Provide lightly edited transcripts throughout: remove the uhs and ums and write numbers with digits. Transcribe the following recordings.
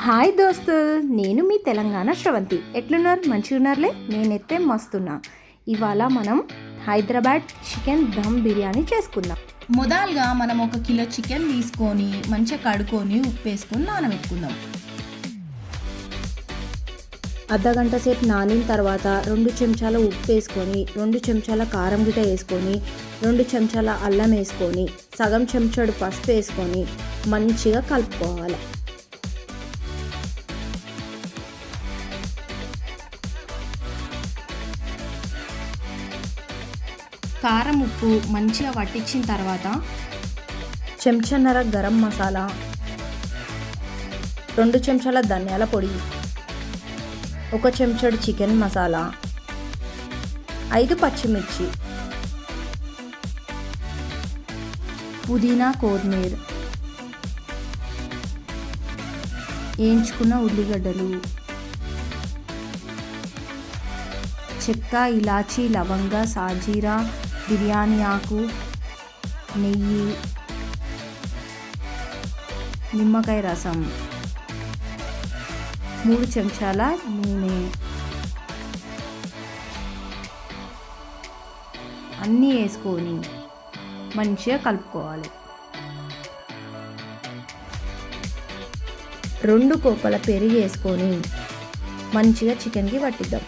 Hi దోస్తులు, నేను మీ తెలంగాణ శ్రవంతి. ఎట్లున్నారు? మంచిగా ఉన్నారులే. నేనైతే మస్తున్నా. ఇవాళ మనం హైదరాబాద్ చికెన్ దమ్ బిర్యానీ చేసుకుందాం. మొదలుగా మనం 1 కిలో చికెన్ తీసుకొని మంచిగా కడుక్కొని ఉప్పు వేసుకొని నానబెట్టుకుందాం. అర్ధగంట సేపు నానిన తర్వాత 2 చెంచాల ఉప్పు వేసుకొని, 2 చెంచాల కారం గిట వేసుకొని, 2 చెంచాల అల్లం వేసుకొని, సగం చెంచాడు పసుపు వేసుకొని మంచిగా కలుపుకోవాలి. కారం ఉప్పు మంచిగా పట్టించిన తర్వాత చెంచాన్నర గరం మసాలా, 2 చెంచాల ధనియాల పొడి, 1 చెంచాడు చికెన్ మసాలా, 5 పచ్చిమిర్చి, పుదీనా, కొత్తిమీర, వేయించుకున్న ఉల్లిగడ్డలు, చెక్క, ఇలాచీ, లవంగ, సాజీరా, బిర్యానీ ఆకు, నెయ్యి, నిమ్మకాయ రసం, 3 చెంచాల నూనె అన్నీ వేసుకొని మంచిగా కలుపుకోవాలి. 2 కోపల పెరుగు వేసుకొని మంచిగా చికెన్కి పట్టిద్దాం.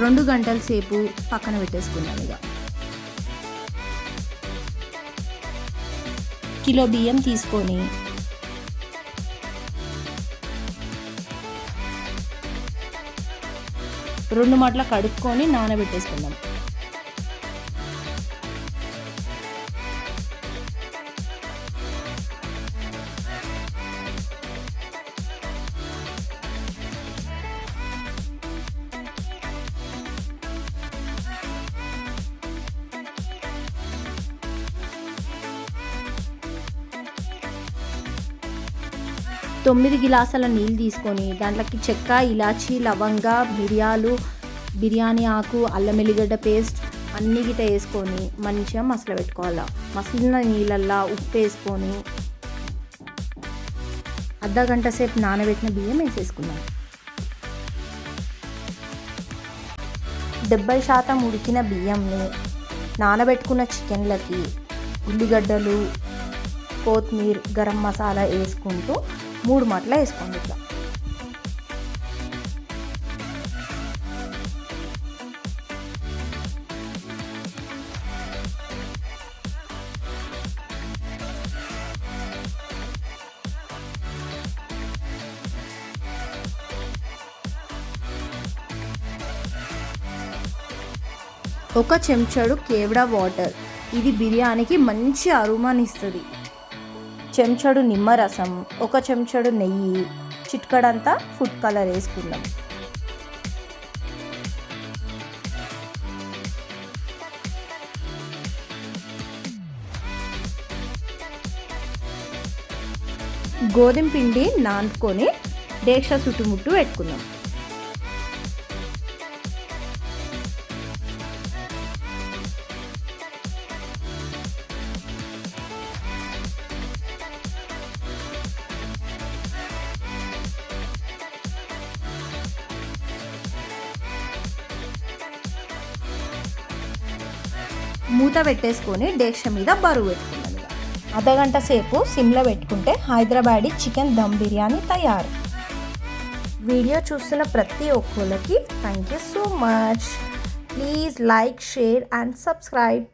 రెండు గంటల సేపు పక్కన పెట్టేసుకున్నాం. ఇక కిలో బియ్యం తీసుకొని రెండు మాటల కడుక్కొని నానబెట్టేసుకుందాం. తొమ్మిది గిలాసాల నీళ్ళు తీసుకొని దాంట్లోకి చెక్క, ఇలాచీ, లవంగ, మిరియాలు, బిర్యానీ ఆకు, అల్లం ఎల్లిగడ్డ పేస్ట్ అన్నీ గిట వేసుకొని మంచిగా మసల పెట్టుకోవాలి. మసలిన నీళ్ళల్లో ఉప్పు వేసుకొని అర్ధగంట సేపు నానబెట్టిన బియ్యం వేసేసుకున్నాం. 70% ఉడికిన బియ్యంని నానబెట్టుకున్న చికెన్లకి ఉల్లిగడ్డలు, కొత్తిమీర, గరం మసాలా వేసుకుంటూ 3 మాటలు వేసుకోండి. ఇట్లా ఒక చెంచాడు కేవడా వాటర్, ఇది బిర్యానీకి మంచి అరుమానిస్తుంది. చెంచాడు నిమ్మరసం, 1 చెంచాడు నెయ్యి, చిట్కడంతా ఫుడ్ కలర్ వేసుకుందాం. గోధుమ పిండి నానుకొని డేక్ష చుట్టుముట్టు పెట్టుకుందాం. మూత పెట్టేసుకొని డేక్ష మీద బరువు పెట్టుకున్నాను. అర్ధగంట సేపు సిమ్లో పెట్టుకుంటే హైదరాబాదీ చికెన్ దమ్ బిర్యానీ తయారు. వీడియో చూస్తున్న ప్రతి ఒక్కరికి thank you so much. Please like, share and subscribe.